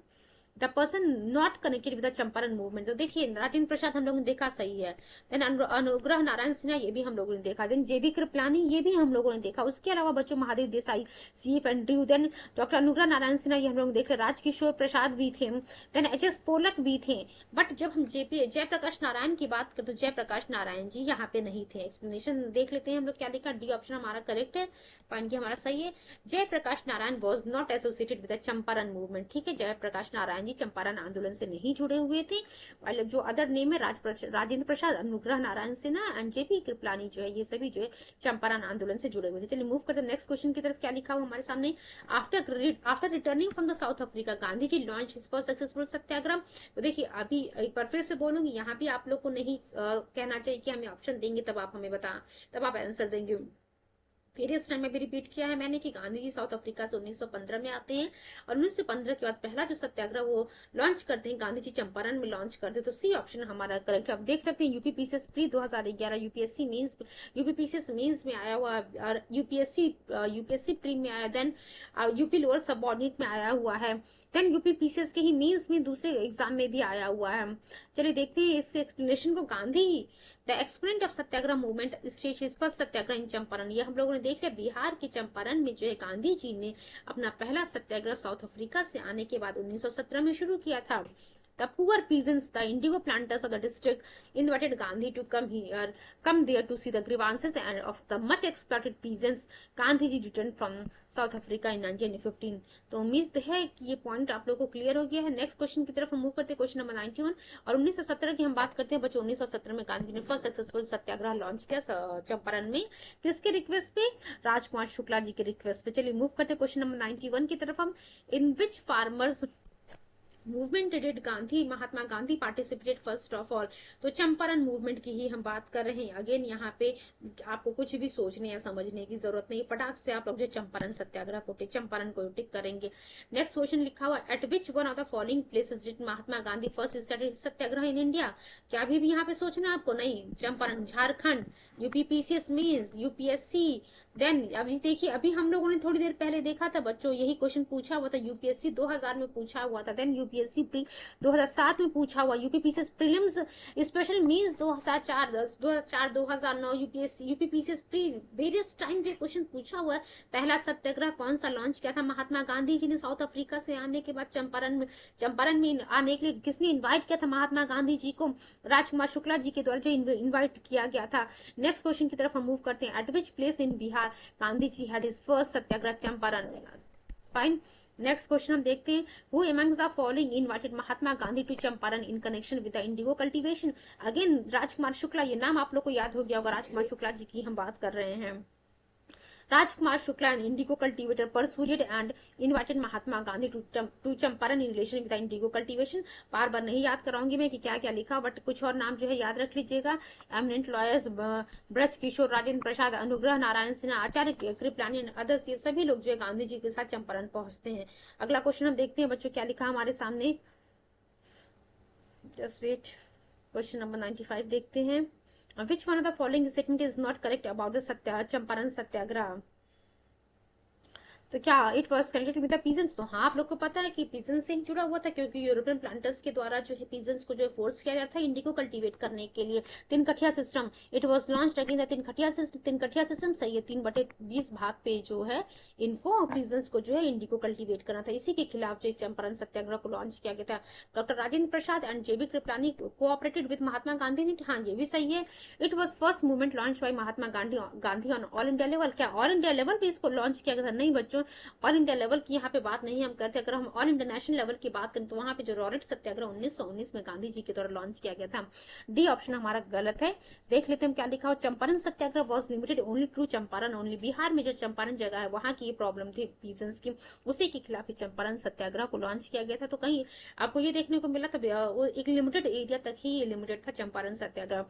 Speaker 1: the person not connected with the Champaran movement. तो देखिए राजेंद्र प्रसाद हम लोगों ने देखा, सही है। देन अनुग्रह नारायण सिन्हा, ये भी हम लोगों ने देखा। देन JB कृपलानी, ये भी हम लोगों ने देखा। उसके अलावा बच्चों Mahadev Desai, CF Andrew, then doctor Anugrah Narayan Sinha, ये हम लोग देखे। राजकिशोर प्रसाद भी थे, देन HS पोलक भी थे। बट जब हम जयप्रकाश नारायण की बात करते तो जयप्रकाश नारायण जी यहाँ पे नहीं थे। एक्सप्लेनेशन देख लेते हैं हम लोग क्या लिखा। डी ऑप्शन हमारा करेक्ट है, पॉइंट हमारा सही है। Jayaprakash Narayan was not associated with the Champaran movement. ठीक है, जयप्रकाश नारायण जी चंपारण आंदोलन से नहीं जुड़े हुए थे। जो अदर नेम है राजेंद्र प्रसाद, अनुग्रह नारायण सिन्हा एंड JB कृपलानी जो है, ये सभी जो है चंपारण आंदोलन से जुड़े हुए थे। चलिए मूव करते हैं नेक्स्ट क्वेश्चन की तरफ। क्या लिखा हुआ हमारे सामने, after returning from the South Africa Gandhi ji launch his first successful Satyagraha. तो देखिए अभी एक बार फिर से बोलूंगी, यहाँ भी आप लोग को नहीं कहना चाहिए कि हमें ऑप्शन देंगे तब आप हमें तब आप आंसर देंगे। वेरियस टाइम में भी रिपीट किया है मैंने कि गांधी जी साउथ अफ्रीका से 1915 में आते हैं और 1915 के बाद पहला जो सत्याग्रह वो लॉन्च करते हैं गांधी जी चंपारण में लॉन्च करते हैं। तो सी ऑप्शन हमारा करेक्ट है। आप देख सकते हैं UPPCS प्री 2011 UPPCS मेंस में आया हुआ और यूपीएससी प्री में आया, देन यूपी लोअर सबऑर्डिनेट में आया हुआ है, देन UPPCS के ही मेंस में दूसरे एग्जाम में भी आया हुआ है। चलिए देखते हैं इसके एक्सप्लेनेशन को। Gandhi the exponent of Satyagraha movement stage first Satyagraha in Champaran, ये हम लोगों ने देख लिया। बिहार के चंपारण में जो है गांधी जी ने अपना पहला सत्याग्रह साउथ अफ्रीका से आने के बाद 1917 में शुरू किया था। The poor peasants, the indigo planters of the district, invited Gandhi to come there to see the grievances and of the much exploited peasants. Gandhi ji returned from South Africa in 1915. तो उम्मीद है कि ये point आप लोगों को clear हो गया है। नेक्स्ट क्वेश्चन की तरफ हम मूव करते हैं, क्वेश्चन नंबर 91 और 1917 की हम बात करते हैं बच्चों। 1917 में गांधी जी ने फर्स्ट सक्सेसफुल सत्याग्रह लॉन्च किया चंपारण में, किसके रिक्वेस्ट पे, राजकुमार शुक्ला जी के रिक्वेस्ट पे। चलिए मूव करते हैं क्वेश्चन नंबर 91 की तरफ हम। In which farmers movement did Gandhi Mahatma Gandhi participated first of all. तो चंपारण मूवमेंट की ही हम बात कर रहे हैं। अगेन यहाँ पे आपको कुछ भी सोचने या समझने की जरूरत नहीं, फटाक से आप लोग जो चंपारण सत्याग्रह को चंपारण को टिक करेंगे। नेक्स्ट क्वेश्चन लिखा हुआ, at which one of the following places did Mahatma Gandhi first started satyagraha in India. क्या अभी भी यहाँ पे सोचना आपको नहीं, Champaran Jharkhand, UPPCS mains, UPSC, then अभी देखिए अभी हम लोगों ने थोड़ी देर पहले देखा था बच्चों, यही क्वेश्चन पूछा हुआ था UPSC 2000 में पूछा हुआ था, देन UPSC प्री 2007 में पूछा हुआ, UPPCS prelims special mains 2004 2009, UPPCS pre various time पे क्वेश्चन पूछा हुआ है। पहला सत्याग्रह कौन सा लॉन्च किया था महात्मा गांधी जी ने साउथ अफ्रीका से आने के बाद चंपारण में आने के लिए किसने इन्वाइट किया था महात्मा गांधी जी को, राजकुमार शुक्ला जी के द्वारा जो इन्वाइट किया गया था। नेक्स्ट क्वेश्चन की तरफ हम मूव करते हैं, at which place in Bihar Gandhi ji had his first Satyagraha Champaran. Fine, next question हम देखते हैं, who amongst the following invited Mahatma Gandhi to Champaran in connection with the indigo cultivation. Again Rajkumar Shukla, ये नाम आप लोग को याद हो गया होगा, राजकुमार शुक्ला जी की हम बात कर रहे हैं। Rajkumar Shukla and indigo cultivator persuaded and invited Mahatma Gandhi to Champaran in relation with indigo cultivation. बार बार नहीं याद कराऊंगी मैं कि क्या क्या लिखा, बट कुछ और नाम जो है याद रख लीजिएगा। एमिनेंट लॉयर्स ब्रज किशोर, राजेंद्र प्रसाद, अनुग्रह नारायण सिन्हा, आचार्य कृपलानी एंड अदर्स, ये सभी लोग जो है गांधी जी के साथ चंपारण पहुंचते हैं। अगला क्वेश्चन हम देखते हैं बच्चों क्या लिखा हमारे सामने, जस्ट वेट, क्वेश्चन नंबर 95 देखते हैं। Which one of the following statement is not correct about the Champaran सत्याग्रह। तो क्या it was connected with the peasants. तो हाँ आप लोग को पता है कि पीजेंट्स से जुड़ा हुआ था, क्योंकि यूरोपियन प्लांटर्स के द्वारा जो है पीजेंट्स को जो है फोर्स किया जाता था इंडिगो कल्टीवेट करने के लिए। Tinkathia system, it was launched again the Tinkathia system, सही है। 3/20 भाग पे जो है इनको पीजेंट्स को जो है इंडिगो कल्टीवेट करना था, इसी के खिलाफ जो चंपारण सत्याग्रह को लॉन्च किया गया था। Doctor Rajendra Prasad and JB Kripalani cooperated with Mahatma Gandhi ने, हाँ ये भी सही है। It was first movement launch by Mahatma Gandhi on all India level. क्या ऑल इंडिया लेवल पे इसको लॉन्च किया गया था? नहीं बच्चों, ऑल इंडिया लेवल की यहाँ पे बात नहीं हम करते। अगर हम ऑल इंटरनेशनल लेवल की बात करें तो वहां पे जो रॉलेट सत्याग्रह 1919 में गांधी जी के द्वारा लॉन्च किया गया था। डी ऑप्शन हमारा गलत है। देख लेते हैं क्या लिखा हो। Champaran Satyagraha was limited only to Champaran only. Bihar में जो चंपारण जगह है वहां की ये प्रॉब्लम थी पीजेंस की, उसी के खिलाफ चंपारण सत्याग्रह को लॉन्च किया गया था। तो कहीं आपको ये देखने को मिला था एक लिमिटेड एरिया तक ही ये लिमिटेड था चंपारण सत्याग्रह।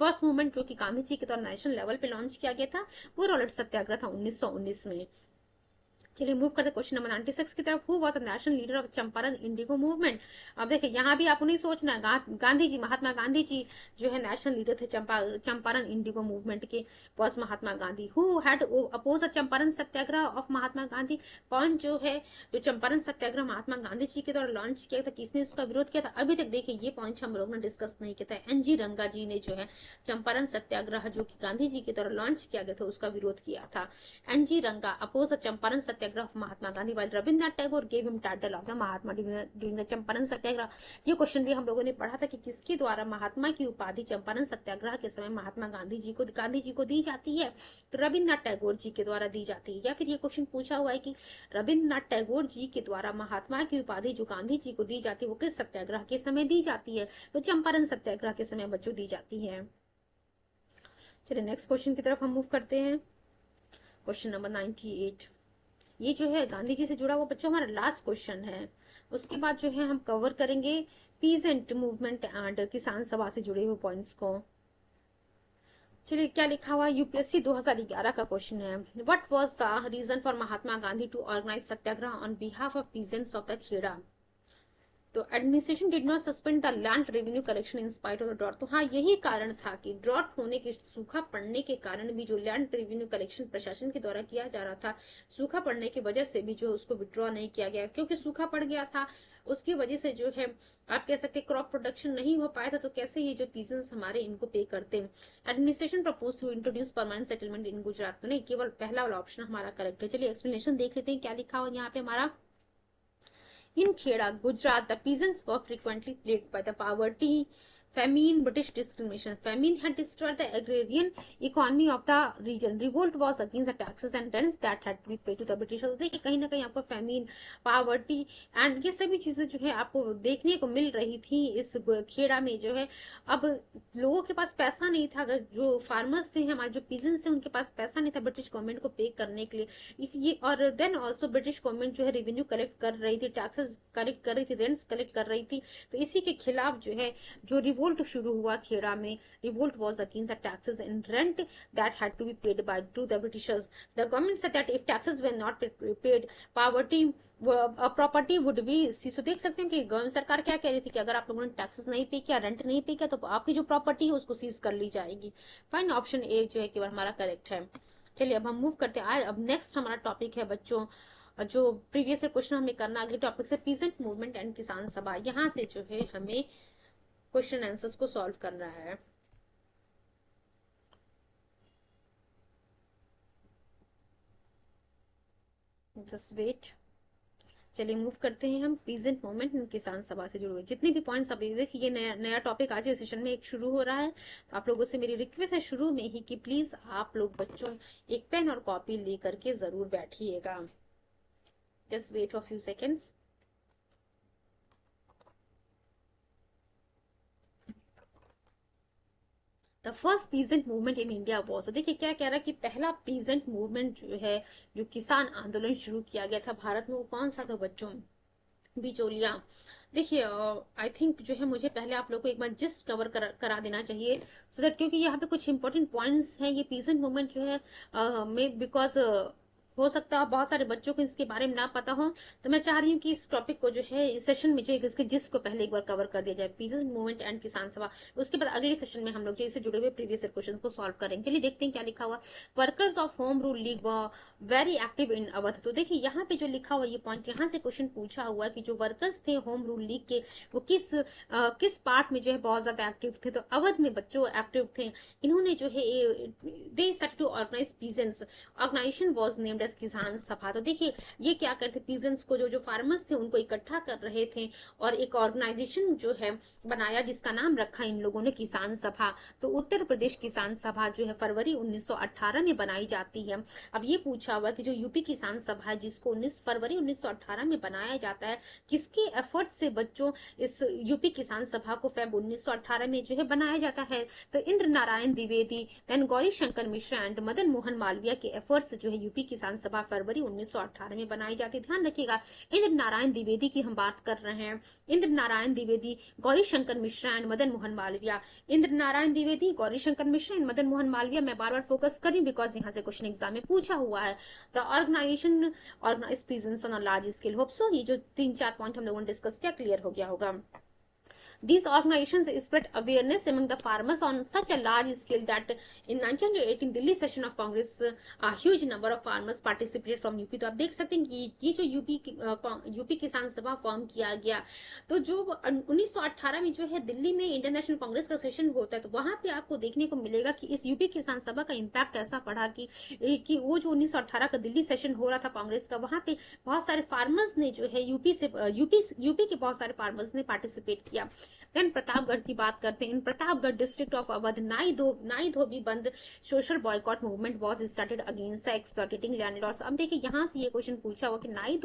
Speaker 1: फर्स्ट मूवमेंट जो कि गांधी जी के द्वारा नेशनल लेवल पे लॉन्च किया गया था वो रॉलेट सत्याग्रह था 1919 में। चलिए मूव करते क्वेश्चन नंबर 96 की तरफ। Who was the national leader of Champaran indigo movement. अब देखिए यहाँ भी आपको नहीं सोचना है, गांधी जी, महात्मा गांधी जी जो है नेशनल लीडर थे चंपारण इंडिगो मूवमेंट के, was Mahatma Gandhi. Who had oppose the Champaran Satyagraha of Mahatma Gandhi. कौन जो है जो चंपारण सत्याग्रह महात्मा गांधी जी के द्वारा लॉन्च किया था, किसने उसका विरोध किया था। अभी तक देखिए ये पॉइंट हम लोग ने डिस्कस नहीं किया था। एनजी रंगा जी ने जो है चंपारण सत्याग्रह जो कि गांधी जी के द्वारा लॉन्च किया गया था उसका विरोध किया था। NG Ranga oppose the Champaran Satyagraha of Mahatma Gandhi, while Rabindranath Tagore gave him title of the Mahatma during the Champaran Satyagraha. ये क्वेश्चन भी हम लोगों ने पढ़ा था कि किसके द्वारा महात्मा की उपाधि चंपारण सत्याग्रह के समय महात्मा गांधी जी को दी जाती है। तो रविन्द्रनाथ टैगोर जी के द्वारा दी जाती है। या फिर ये क्वेश्चन पूछा हुआ है कि रविन्द्रनाथ टैगोर जी के द्वारा महात्मा की उपाधि जो गांधी जी को दी जाती है वो किस सत्याग्रह के समय दी जाती है। तो चंपारण सत्याग्रह के समय बच्चों दी जाती है। चलिए नेक्स्ट क्वेश्चन की तरफ हम मूव करते हैं। Question number 98। ये जो है गांधी जी से जुड़ा हुआ बच्चों हमारा लास्ट क्वेश्चन है। उसके बाद जो है हम कवर करेंगे पीजेंट मूवमेंट एंड किसान सभा से जुड़े हुए पॉइंट्स को। चलिए क्या लिखा हुआ यूपीएससी 2011 का क्वेश्चन है। What was the reason for Mahatma Gandhi to organise Satyagraha on behalf of peasants of the Kheda. तो administration did not suspend the land revenue collection in spite of the drought. तो हाँ यही कारण था कि ड्रॉट होने के, सूखा पड़ने के कारण भी जो लैंड रेवेन्यू कलेक्शन प्रशासन के द्वारा किया जा रहा था, सूखा पड़ने की वजह से भी जो उसको विड्रॉ नहीं किया गया, क्योंकि सूखा पड़ गया था उसकी वजह से जो है आप कह सकते क्रॉप प्रोडक्शन नहीं हो पाया था। तो कैसे ये जो पीजेंट्स हमारे इनको पे करते हैं। Administration propose to introduce permanent settlement in Gujarat. तो नहीं, केवल पहला वाला ऑप्शन हमारा करेक्ट है। चलिए एक्सप्लेनेशन देख लेते हैं क्या लिखा हुआ यहाँ पे हमारा। In Kheda, Gujarat, the peasants were frequently plagued by the poverty, famine, British discrimination. Famine had destroyed the agrarian economy of the region. Revolt was against the taxes and rents that had to be paid to the British. तो देखिए कहीं ना कहीं आपको famine, poverty and ये सभी चीजें जो है आपको देखने को मिल रही थी इस खेड़ा में जो है। अब लोगों के पास पैसा नहीं था, जो फार्मर्स थे हमारे जो पीजेंट्स थे उनके पास पैसा नहीं था ब्रिटिश गवर्नमेंट को पे करने के लिए। ये और देन ऑल्सो ब्रिटिश गवर्नमेंट जो है रेवेन्यू कलेक्ट कर रही थी, टैक्सेस कलेक्ट कर रही थी, रेंट्स कलेक्ट कर रही थी। तो इसी के खिलाफ जो है जो रिवोल्ट शुरू हुआ खेड़ा में, revolt was against the taxes and rent that had to be paid by to the Britishers. The government said that if taxes were not paid poverty property would be see. तो देख सकते हैं कि government सरकार क्या कह रही थी कि अगर आप लोगों ने टैक्सेस नहीं पे किया, रेंट नहीं पे किया तो आपकी जो प्रॉपर्टी है उसको सीज कर ली जाएगी। फाइन, ऑप्शन ए जो है केवल हमारा करेक्ट है। चलिए अब हम मूव करते हैं। अब नेक्स्ट हमारा टॉपिक है बच्चों, जो प्रीवियस क्वेश्चन हमें करना अगले टॉपिक से पीजेंट मूवमेंट एंड किसान सभा। यहाँ से जो है हमें क्वेश्चन आंसर्स को सॉल्व करना है। Just wait. चलिए मूव करते हैं हम पीजेंट मूवमेंट एंड किसान सभा से जुड़े हुए जितने भी पॉइंट्स। अभी देखिए ये नया टॉपिक आज सेशन में एक शुरू हो रहा है। तो आप लोगों से मेरी रिक्वेस्ट है शुरू में ही कि प्लीज आप लोग बच्चों एक पेन और कॉपी लेकर के जरूर बैठिएगा। Just wait for few seconds. The first peasant movement in India was. तो देखिए क्या कह रहा है कि पहला पीजेंट मूवमेंट जो है, जो किसान आंदोलन शुरू किया गया था भारत में, वो कौन सा था बच्चों? बिचौलिया। देखिए आई थिंक जो है मुझे पहले आप लोग को एक बार जस्ट कवर करा देना चाहिए सो दैट, क्योंकि यहाँ पे कुछ इंपॉर्टेंट पॉइंट्स हैं। ये पीजेंट मूवमेंट जो है में बिकॉज हो सकता है बहुत सारे बच्चों को इसके बारे में ना पता हो, तो मैं चाह रही हूँ कि इस टॉपिक को जो है इस सेशन में जो है इसके जिसको पहले एक बार कवर कर दिया जाए, पीजेंट मूवमेंट एंड किसान सभा। उसके बाद अगले सेशन में हम लोग जो इससे जुड़े हुए प्रीवियस क्वेश्चन को सॉल्व करेंगे। चलिए देखते हैं क्या लिखा हुआ। Workers of home rule league very active in Awadh. तो देखिए यहाँ पे जो लिखा हुआ ये पॉइंट, यहाँ से क्वेश्चन पूछा हुआ है कि जो वर्कर्स थे होम रूल लीग के, वो किस पार्ट में जो है बहुत ज्यादा एक्टिव थे। तो अवध में बच्चों एक्टिव थे। इन्होंने जो है they started to organize peasants. Organization was named named as Kisan Sabha. तो देखिए ये क्या करते, पीजेंट्स को, जो फार्मर्स थे उनको इकट्ठा कर रहे थे और एक ऑर्गेनाइजेशन जो है बनाया जिसका नाम रखा इन लोगों ने किसान सभा। तो उत्तर प्रदेश किसान सभा जो है फरवरी 1918 में बनाई जाती है। अब ये पूछा हुआ कि जो यूपी किसान सभा है जिसको 19 फरवरी 1918 में बनाया जाता है, किसके एफर्ट से बच्चों इस यूपी किसान सभा को फेब 1918 में जो है बनाया जाता है? तो इंद्र नारायण द्विवेदी, देन गौरी शंकर मिश्रा एंड मदन मोहन मालवीय के एफर्ट से जो है यूपी किसान सभा फरवरी 1918 में बनाई जाती है। ध्यान रखिएगा इंद्र नारायण द्विवेदी की हम बात कर रहे हैं। इंद्र नारायण द्विवेदी, गौरी शंकर मिश्रा एंड मदन मोहन मालवीय। इंद्र नारायण द्विवेदी, गौरी शंकर मिश्रा एंड मदन मोहन मालवीय। मैं बार बार फोकस कर रही हूँ बिकॉज यहाँ से क्वेश्चन एग्जाम में पूछा हुआ है। The organization organize peasants on a large scale. Hope so ये जो 3-4 पॉइंट हम लोगों ने डिस्कस किया क्लियर हो गया होगा। These organizations spread awareness among the farmers on such a large scale that in 1918 Delhi session of Congress a huge number of farmers participated from UP. तो आप देख सकते हैं कि ये जो यूपी किसान सभा फॉर्म किया गया, तो जो 1918 में जो है दिल्ली में इंटरनेशनल कांग्रेस का सेशन होता है, तो वहां पे आपको देखने को मिलेगा कि इस यूपी किसान सभा का इम्पैक्ट ऐसा पड़ा कि वो जो 1918 का दिल्ली सेशन हो रहा था कांग्रेस का, वहां पे बहुत सारे फार्मर्स ने जो है यूपी के बहुत सारे फार्मर्स ने पार्टिसिपेट किया। देन प्रतापगढ़ की बात करते हैं। इन प्रतापगढ़ डिस्ट्रिक्ट ऑफ अवध नाई धोबी बंद social boycott movement was started against the exploiting landlords. अब देखिए यहाँ से ये क्वेश्चन पूछा हुआ कि नाई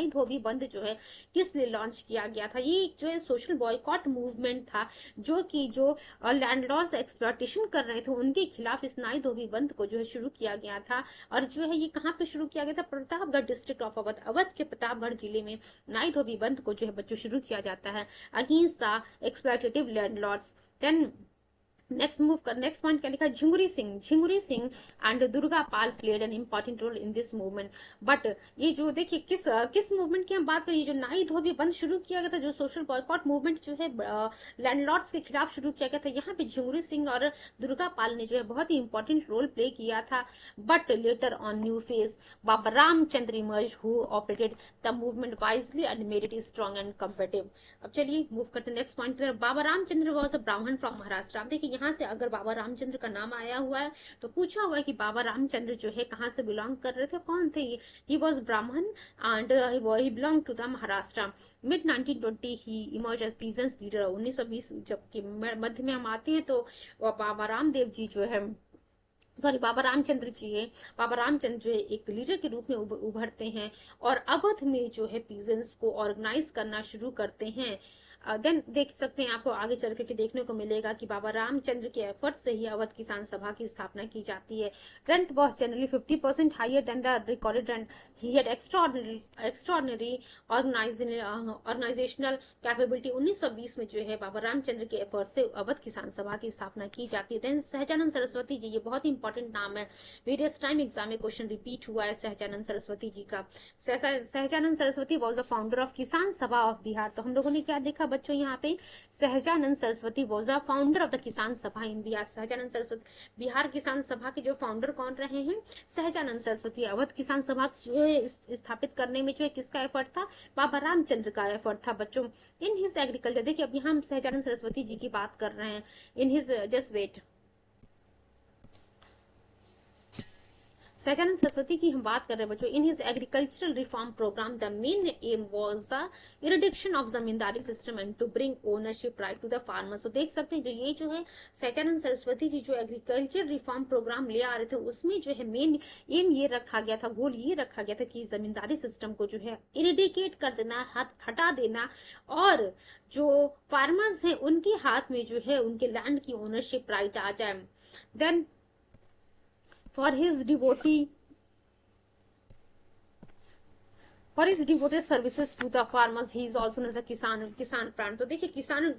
Speaker 1: धोबी बंद जो है किस लिए लॉन्च किया गया था? ये जो है सोशल बॉयकॉट मूवमेंट था जो लैंडलॉर्ड्स एक्सप्लॉइटेशन कर रहे थे उनके खिलाफ इस नाई धोबी बंद को जो है शुरू किया गया था। और जो है ये कहाँ पे शुरू किया गया था? प्रतापगढ़ डिस्ट्रिक्ट ऑफ अवध के प्रतापगढ़ जिले में नाई धोबी बंद को जो है बच्चों शुरू किया जाता है against the exploitative landlords. Then next point क्या लिखा है? Jhinguri Singh and Durga Pal played an important role in this movement. But ये जो देखिए किस मूवमेंट की हम बात करिए, जो नाई धोबी बंद शुरू किया गया था, जो सोशल बॉयकॉट मूवमेंट जो है लैंडलॉर्ड्स के खिलाफ शुरू किया गया था, यहाँ पे झिंगुरी सिंह और दुर्गा पाल ने जो है बहुत ही इंपॉर्टेंट रोल प्ले किया था। But later on new face Baba Ramchandra emerge who operated the movement wisely and made it strong and competitive. अब चलिए मूव करते हैं नेक्स्ट पॉइंट की तरफ। बाबा रामचंद्र वॉज अ ब्राह्मण फ्रॉम महाराष्ट्र। देखिए यहाँ से अगर बाबा रामचंद्र का नाम आया हुआ है तो पूछा हुआ है कि बाबा रामचंद्र जो है कहाँ से बिलोंग कर रहे थे, कौन थे? He was Brahmin and he belong to the Maharashtra. Mid 1920 he emerge as peasants leader. 1920 जबकि मध्य में हम आते हैं तो बाबा रामचंद्र जो है एक लीडर के रूप में उभरते हैं और अवध में जो है पीजेंट्स को ऑर्गेनाइज करना शुरू करते हैं। देन देख सकते हैं आपको आगे चल के देखने को मिलेगा कि बाबा रामचंद्र के एफर्ट से ही अवध किसान सभा की स्थापना की जाती है। Rent was generally 50% higher than the recorded rent. He had extraordinary organizational capability. 1920 में जो है बाबा रामचंद्र के एफर्ट से अवध किसान सभा की स्थापना की जाती है। देन सहजानंद सरस्वती जी, ये बहुत इंपॉर्टेंट नाम है, वेरियस टाइम एग्जाम में क्वेश्चन रिपीट हुआ है सहजानंद सरस्वती जी का। Sahajanand Saraswati was the founder of किसान सभा ऑफ बिहार। तो हम लोगों ने क्या देखा बच्चों यहाँ पे? Sahajanand Saraswati was the founder of the किसान सभा इन बिहार। सहजानंद सरस्वती बिहार किसान सभा के जो फाउंडर कौन रहे हैं? सहजानंद सरस्वती। अवध किसान सभा जो है स्थापित करने में जो है किसका एफर्ट था? बाबा रामचंद्र का एफर्ट था बच्चों। इन हिज एग्रीकल्चर, देखिए अब यहाँ हम सहजानंद सरस्वती जी की बात कर रहे हैं। In his just wait, Sahajanand Saraswati की हम बात कर रहे हैं बच्चों। In his agricultural reform programme the main aim was the eradication of zamindari system and to bring ownership right to the farmers. तो देख सकते हैं जो है सहजानंद सरस्वती जी जो एग्रीकल्चर रिफॉर्म प्रोग्राम ले आ रहे थे उसमें जो है मेन एम ये रखा गया था, गोल ये रखा गया था कि जमींदारी सिस्टम को जो है इरिडिकेट कर देना, हटा देना और जो फार्मर्स हैं उनके हाथ में जो है उनके लैंड की ओनरशिप राइट आ जाए। Then for his devoted services to the farmers he is also known as a किसान प्राण। तो देखिए किसान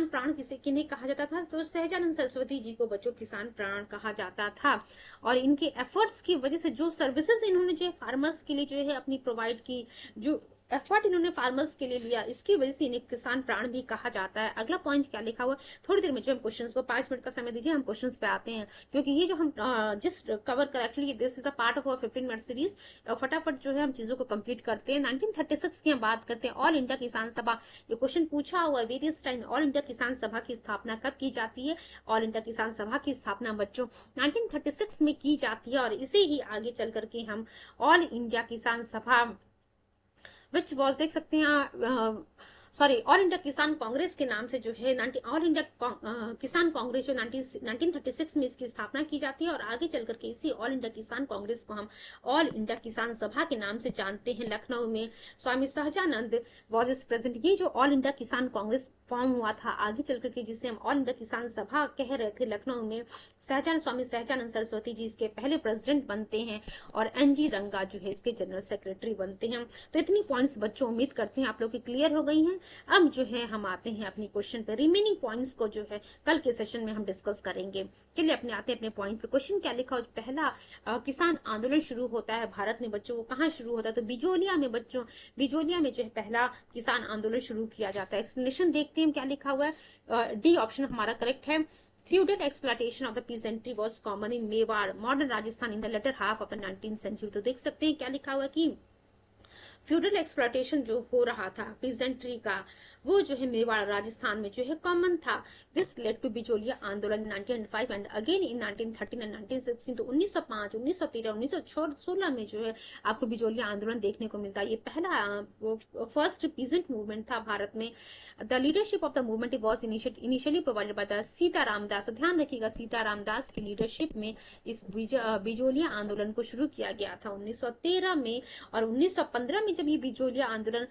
Speaker 1: प्राण किन्हें कहा जाता था? तो सहजानंद सरस्वती जी को बच्चों किसान प्राण कहा जाता था। और इनके एफर्ट्स की वजह से जो सर्विसेज इन्होंने जो फार्मर्स के लिए जो है अपनी प्रोवाइड की, जो एफर्ट इन्होंने फार्मर्स के लिए लिया, इसकी वजह से इन्हें किसान प्राण भी कहा जाता है। अगला पॉइंट क्या लिखा हुआ, थोड़ी देर में जो हम क्वेश्चंस को 5 मिनट का समय दीजिए, हम क्वेश्चंस पे आते हैं, क्योंकि ये जो हम जस्ट कवर कर, actually this is a part of 15 minute series. फटाफट जो है हम चीजों को कंप्लीट करते हैं। 1936 की हम बात करते हैं। ऑल इंडिया किसान सभा, ये क्वेश्चन पूछा हुआ है वेरियस टाइम। ऑल इंडिया किसान सभा की स्थापना कब की जाती है? ऑल इंडिया किसान सभा की स्थापना बच्चों 1936 में की जाती है, और इसे ही आगे चल करके हम ऑल इंडिया किसान सभा विच वॉज देख सकते हैं, सॉरी, ऑल इंडिया किसान कांग्रेस के नाम से जो है ऑल इंडिया किसान कांग्रेस जो 1936 में इसकी स्थापना की जाती है, और आगे चल करके इसी ऑल इंडिया किसान कांग्रेस को हम ऑल इंडिया किसान सभा के नाम से जानते हैं। लखनऊ में Swami Sahajanand was is present. ये जो ऑल इंडिया किसान कांग्रेस फॉर्म हुआ था आगे चल करके, जिसे हम ऑल इंडिया किसान सभा कह रहे थे, लखनऊ में स्वामी सहजानंद सरस्वती जी इसके पहले प्रेसिडेंट बनते हैं, और NG रंगा जो है इसके जनरल सेक्रेटरी बनते हैं। तो इतनी पॉइंट्स बच्चों उम्मीद करते हैं आप लोग की क्लियर हो गई हैं। अब जो है हम आते हैं अपनी क्वेश्चन पे। रिमेनिंग पॉइंट्स को जो है कल के सेशन में हम डिस्कस करेंगे। चलिए अपने आते हैं अपने पॉइंट पे। क्वेश्चन क्या लिखा हो, पहला किसान आंदोलन शुरू होता है भारत में बच्चों, वो कहाँ शुरू होता है? तो बिजोलिया में बच्चों, बिजोलिया में जो है पहला किसान आंदोलन शुरू किया जाता है। एक्सप्लेनेशन देखते हैं क्या लिखा हुआ है। डी ऑप्शन हमारा करेक्ट है। Feudal exploitation of the peasantry was common in Mewar, modern Rajasthan, in the latter half of the 19th century। तो देख सकते हैं क्या लिखा हुआ कि फ्यूडल एक्सप्लॉयटेशन जो हो रहा था पीजेंट्री का, वो जो है मेवाड़ राजस्थान में जो है कॉमन था। दिस लेड टू बिजोलिया आंदोलन 1905 एंड अगेन इन 1913 एंड 1916। तो 1905, 1913, 1916 में जो है आपको बिजोलिया आंदोलन देखने को मिलता है। ये पहला फर्स्ट पीजेंट मूवमेंट था भारत में। The leadership of the movement was initially provided by the Sitaram Das. ध्यान रखिएगा सीताराम दास की लीडरशिप में इस बिजोलिया आंदोलन को शुरू किया गया था 1913 में। और 1915 में जब ये बिजोलिया आंदोलन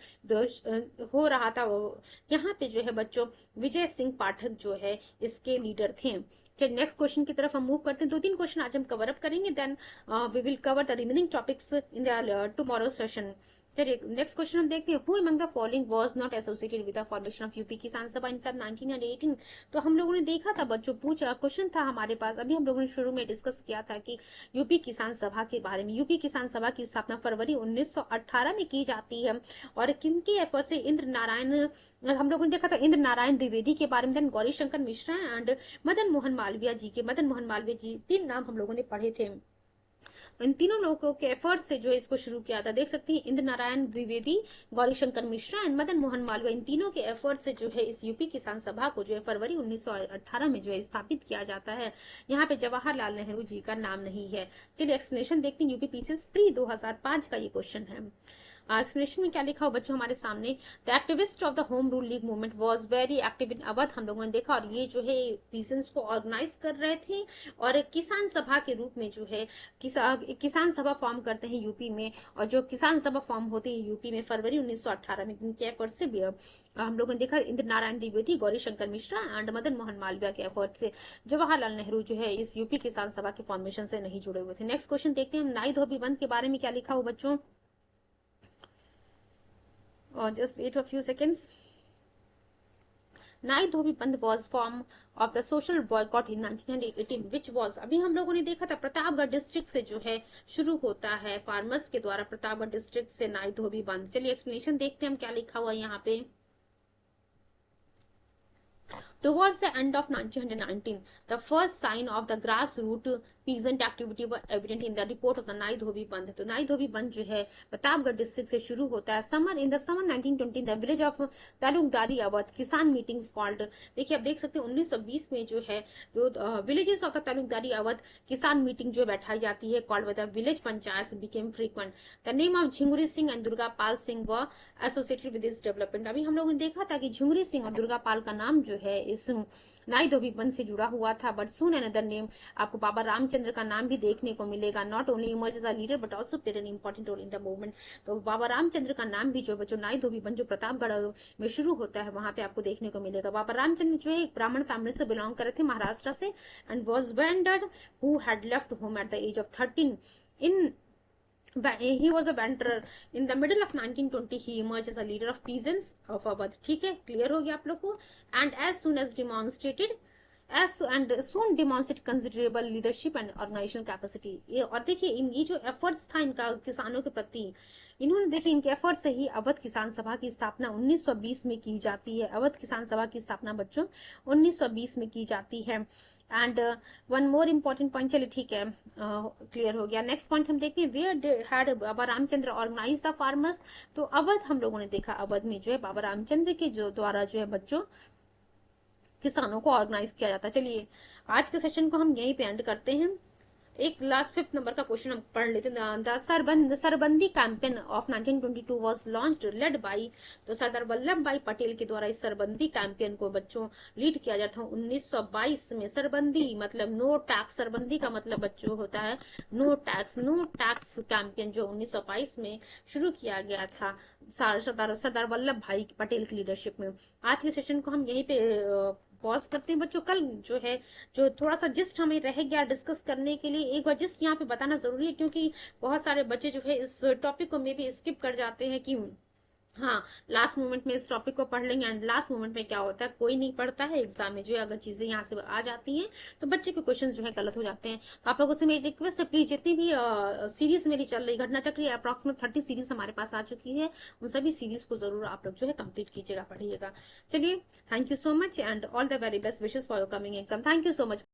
Speaker 1: हो रहा था, यहाँ पे जो है बच्चों विजय सिंह पाठक जो है इसके लीडर थे। चलिए नेक्स्ट क्वेश्चन की तरफ हम मूव करते हैं। 2-3 क्वेश्चन आज हम कवर अप करेंगे, then we will cover the remaining topics in the tomorrow session. चलिए नेक्स्ट क्वेश्चन हम देखते हैं। Who among the following was not associated with the formation of UP Kisan Sabha in Feb 1918। तो हम लोगों ने देखा था बच्चों, पूछा क्वेश्चन था हमारे पास, अभी हम लोगों ने शुरू में डिस्कस किया था कि यूपी किसान सभा के बारे में। यूपी किसान सभा की स्थापना फरवरी 1918 में की जाती है, और किनके एफर्ट से? इंद्र नारायण, हम लोगों ने देखा था इंद्र नारायण द्विवेदी के बारे में, देन गौरी शंकर मिश्रा एंड मदन मोहन मालवीय जी के। मदन मोहन मालवीय जी 3 नाम हम लोगों ने पढ़े थे। इन तीनों लोगों के एफर्ट से जो है इसको शुरू किया था। देख सकते हैं इंद्र नारायण द्विवेदी, गौरी शंकर मिश्रा एंड मदन मोहन मालवीय, इन तीनों के एफर्ट से जो है इस यूपी किसान सभा को जो है फरवरी 1918 में जो है स्थापित किया जाता है। यहाँ पे जवाहरलाल नेहरू जी का नाम नहीं है। चलिए एक्सप्लेनेशन देखते हैं। यूपी पीसीएस प्री 2005 का ये क्वेश्चन है। एक्सप्लेनेशन में क्या लिखा हो बच्चों हमारे सामने, the activist of the home rule league movement was very active in Awadh. हम लोगों ने देखा, और ये जो है पीसेंट्स को ऑर्गेनाइज कर रहे थे, और किसान सभा के रूप में जो है किसान सभा फॉर्म करते हैं यूपी में। और जो किसान सभा फॉर्म होती है यूपी में फरवरी 1918 में, इनके एफर्ट से भी हम लोगों ने देखा इंद्र नारायण द्विवेदी, गौरी शंकर मिश्रा एंड मदन मोहन मालवीय के एफर्ट से। जवाहरलाल नेहरू जो है इस यूपी किसान सभा के फॉर्मेशन से नहीं जुड़े हुए थे। नेक्स्ट क्वेश्चन देखते हैं हम। नाई धोबी बंद के बारे में क्या लिखा हो बच्चों, or just wait a few seconds. नाई धोबी बंद was form of the social boycott in 1918 which was, अभी हम लोगों ने देखा था प्रतापगढ़ डिस्ट्रिक्ट से जो है शुरू होता है, फार्मर्स के द्वारा प्रतापगढ़ डिस्ट्रिक्ट से नाई धोबी बंद। चलिए एक्सप्लेनेशन देखते हैं हम क्या लिखा हुआ है यहाँ पे। Towards the end of 1919, the first sign of the grassroots peasant activity were evident in the report of the नाई धोबी बंद। तो नाई धोबी बंद जो है प्रतापगढ़ डिस्ट्रिक्ट से शुरू होता है। Summer 1920 the village of taluqdari Awadh kisan meetings called. देखिए आप देख सकते हैं 1920 में जो है जो villages of the taluqdari Awadh kisan meeting जो बैठाई जाती है called by the village panchayat became frequent. The name of Jhinguri Singh and Durga Pal Singh व एसोसिएटेड विद दिस डेवलपमेंट। अभी हम लोगों ने देखा था कि झिंगुरी सिंह और दुर्गा पाल का नाम जो है इस नाई धोबी बंद से जुड़ा हुआ था। बट सून अनदर नेम, आपको बाबा रामचंद्र का नाम भी देखने को मिलेगा। Not only emerge as a leader but also played an important role in the movement. तो बाबा रामचंद्र का नाम भी जो बच्चों नाई धोबी बंद जो प्रतापगढ़ में शुरू होता है वहां पे आपको देखने को मिलेगा। बाबा रामचंद्र जो है एक ब्राह्मण फैमिली से बिलोंग कर रहे थे महाराष्ट्र से, and was wandered who had left home at the age of 13 in he was a wanderer in the middle of 1920 he emerged as a leader of peasants of Awadh। ठीक है, clear हो गया आप लोग को। and as soon as as and soon demonstrate considerable leadership and organizational capacity। ये और देखिए ये जो एफर्ट्स था इनका किसानों के प्रति, इन्होंने देखिए इनके एफर्ट से ही अवध किसान सभा की स्थापना 1920 में की जाती है। अवध किसान सभा की स्थापना बच्चों 1920 में की जाती है। And one more important point, चलिए ठीक है क्लियर हो गया। नेक्स्ट पॉइंट हम देखते हैं, where had Baba Ramchandra organize the farmers. तो अवध हम लोगों ने देखा, अवध में जो है बाबा रामचंद्र के जो द्वारा जो है बच्चों किसानों को ऑर्गेनाइज किया जाता है। चलिए आज के सेशन को हम यहीं पे एंड करते हैं। एक लास्ट 5th नंबर का क्वेश्चन हम पढ़ लेते हैं। The Sarbandi campaign of 1922 was launched led by, तो सरदार वल्लभ भाई पटेल के द्वारा इस सरबंदी कैंपेन को बच्चों लीड किया जाता है 1922 में। सरबंदी मतलब नो टैक्स, सरबंदी का मतलब बच्चों होता है नो टैक्स कैंपेन जो 1922 में शुरू किया गया था सरदार वल्लभ भाई पटेल की लीडरशिप में। आज के सेशन को हम यहीं पे पॉज करते हैं बच्चों। कल जो है जो थोड़ा सा जिस्ट हमें रह गया डिस्कस करने के लिए, एक बार जिस्ट यहाँ पे बताना जरूरी है, क्योंकि बहुत सारे बच्चे जो है इस टॉपिक को मे भी स्किप कर जाते हैं कि हाँ लास्ट मोमेंट में इस टॉपिक को पढ़ लेंगे। एंड लास्ट मोमेंट में क्या होता है, कोई नहीं पढ़ता है एग्जाम में जो है, अगर चीजें यहाँ से आ जाती हैं तो बच्चे के क्वेश्चन जो है गलत हो जाते हैं। तो आप लोगों से मेरी रिक्वेस्ट है, प्लीज जितनी भी सीरीज मेरी चल रही घटना चक्र अप्रॉक्सीमेट 30 सीरीज हमारे पास आ चुकी है, उन सभी सीरीज को जरूर आप लोग जो है कंप्लीट कीजिएगा, पढ़िएगा। चलिए thank you so much and all the very best wishes for your coming exam. Thank you so much.